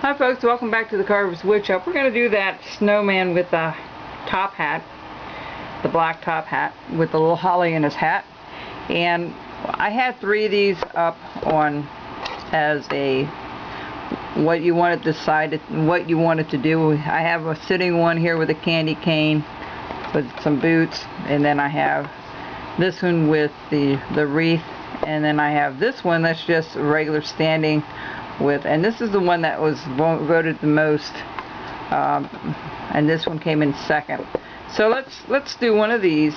Hi folks, welcome back to the Carver's Woodshop. We're going to do that snowman with the top hat, the black top hat with the little holly in his hat. And I had 3 of these up on as a what you wanted to decide what you wanted to do. I have a sitting one here with a candy cane with some boots, and then I have this one with the wreath, and then I have this one that's just regular standing with, and this is the one that was voted the most, and this one came in second. So let's do one of these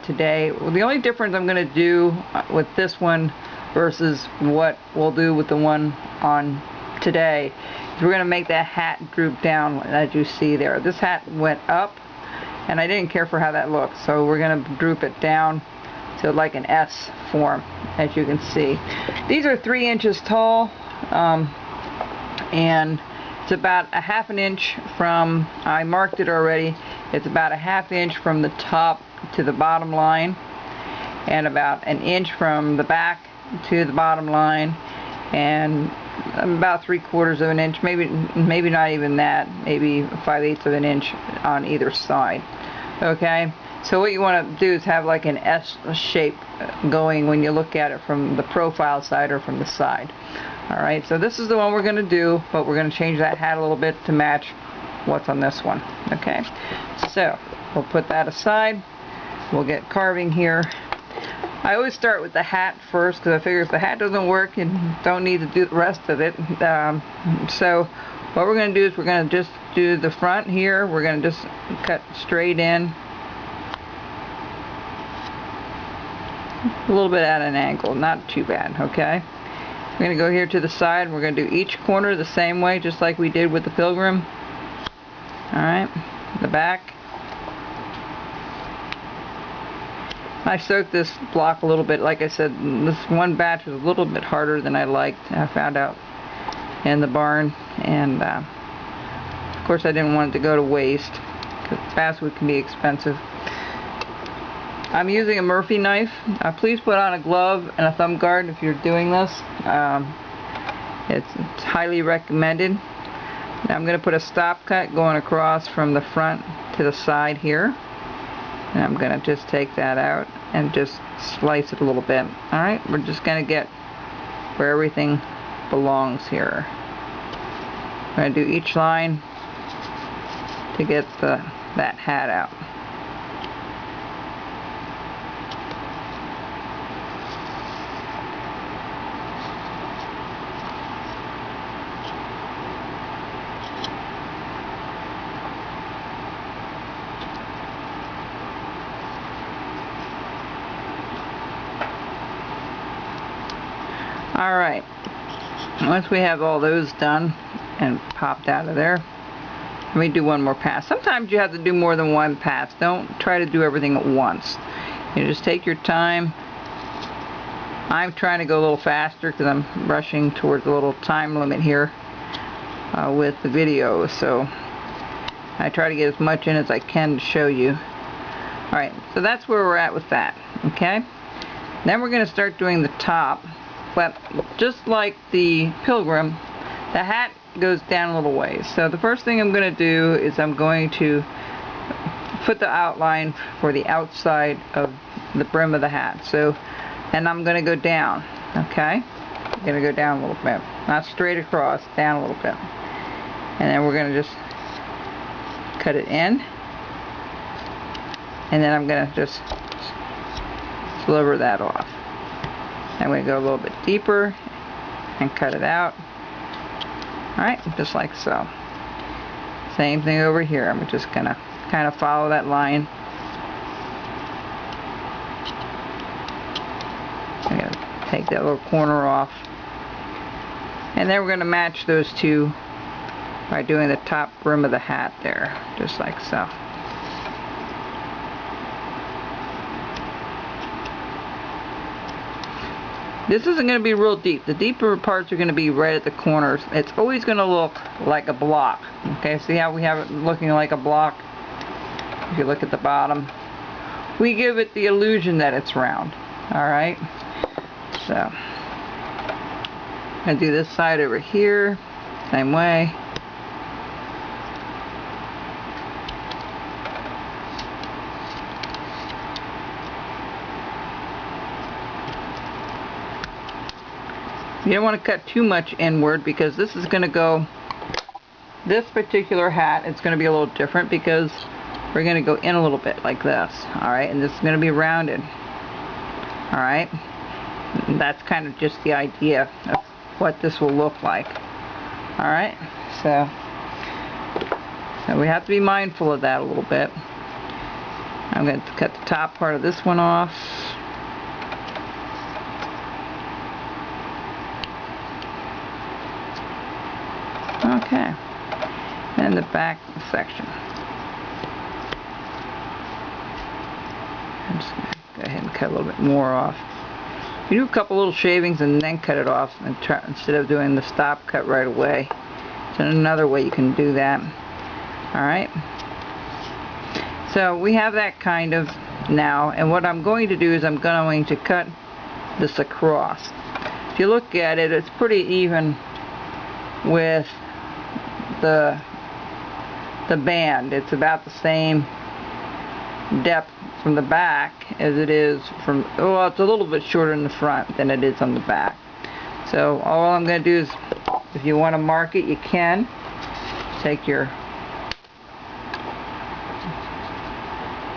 today. Well, the only difference I'm going to do with this one versus what we'll do with the one on today is we're going to make that hat droop down, as you see there. This hat went up and I didn't care for how that looked, so we're going to droop it down to like an S form, as you can see. These are 3 inches tall, and it's about a ½ an inch from, I marked it already, it's about a ½ inch from the top to the bottom line, and about an inch from the back to the bottom line, and about 3/4 of an inch, maybe not even that, maybe 5/8 of an inch on either side. Okay, so what you want to do is have like an S shape going when you look at it from the profile side or from the side. Alright, so this is the one we're going to do, but we're going to change that hat a little bit to match what's on this one. Okay, so we'll put that aside. We'll get carving here. I always start with the hat first because I figure if the hat doesn't work, you don't need to do the rest of it. So what we're going to do is we're going to just do the front here. We're going to just cut straight in, a little bit at an angle, not too bad. Okay, we're going to go here to the side, and we're going to do each corner the same way, just like we did with the pilgrim. Alright, the back. I soaked this block a little bit. Like I said, this one batch was a little bit harder than I liked, I found out in the barn, and of course I didn't want it to go to waste because basswood can be expensive. I'm using a Murphy knife. Please put on a glove and a thumb guard if you're doing this. It's highly recommended. Now I'm going to put a stop cut going across from the front to the side here. And I'm going to just take that out and just slice it a little bit. Alright, we're just going to get where everything belongs here. I'm going to do each line to get that hat out. Alright, once we have all those done and popped out of there, let me do one more pass. Sometimes you have to do more than one pass. Don't try to do everything at once. You just take your time. I'm trying to go a little faster because I'm rushing towards a little time limit here with the video, so I try to get as much in as I can to show you. Alright, so that's where we're at with that. Okay, then we're going to start doing the top. But just like the pilgrim, the hat goes down a little ways. So the first thing I'm going to do is I'm going to put the outline for the outside of the brim of the hat. So, and I'm going to go down. Okay, I'm going to go down a little bit, not straight across, down a little bit, and then we're going to just cut it in, and then I'm going to just sliver that off. I'm going to go a little bit deeper and cut it out. Alright, just like so. Same thing over here. I'm just going to kind of follow that line. I'm going to take that little corner off. And then we're going to match those two by doing the top brim of the hat there, just like so. This isn't going to be real deep. The deeper parts are going to be right at the corners. It's always going to look like a block. Okay, see how we have it looking like a block? If you look at the bottom, we give it the illusion that it's round. Alright, so I'm going to do this side over here. same way. You don't want to cut too much inward because this is going to go, this particular hat, it's going to be a little different because we're going to go in a little bit like this, alright, and this is going to be rounded, alright. That's kind of just the idea of what this will look like, alright. So we have to be mindful of that a little bit. I'm going to cut the top part of this one off. Okay, and the back section. I'm just going to go ahead and cut a little bit more off. You do a couple little shavings and then cut it off, and try, instead of doing the stop cut right away. So another way you can do that. Alright, so we have that kind of now, and what I'm going to do is I'm going to cut this across. If you look at it, it's pretty even with the band. It's about the same depth from the back as it is from, well, it's a little bit shorter in the front than it is on the back. So all I'm going to do is, if you want to mark it, you can take your,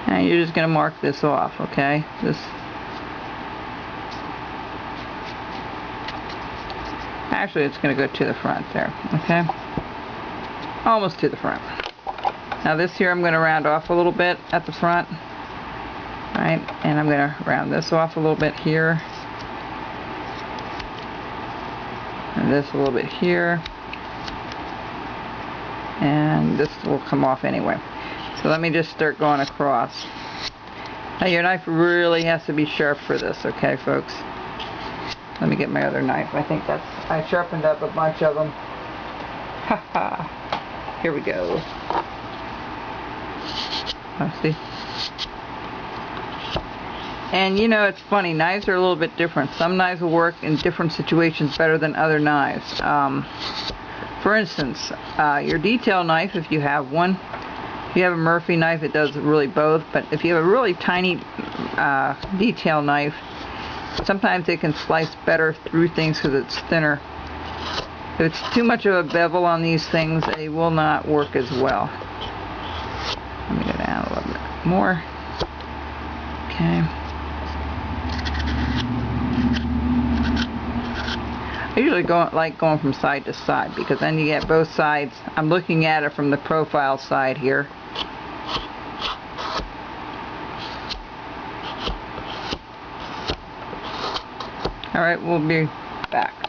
and you're just going to mark this off, okay? This, actually it's going to go to the front there, okay? Almost to the front. Now this here I'm going to round off a little bit at the front, right? And I'm going to round this off a little bit here, and this a little bit here, and this will come off anyway. So let me just start going across. Now your knife really has to be sharp for this, okay, folks? Let me get my other knife. I think that's, I sharpened up a bunch of them. Haha. Here we go. Oh, see? And you know, it's funny, knives are a little bit different. Some knives will work in different situations better than other knives. For instance, your detail knife, if you have one, if you have a Murphy knife, it does really both. But if you have a really tiny detail knife, sometimes they can slice better through things because it's thinner. If it's too much of a bevel on these things, they will not work as well. Let me go down a little bit more. Okay. I usually like going from side to side because then you get both sides. I'm looking at it from the profile side here. Alright, we'll be back.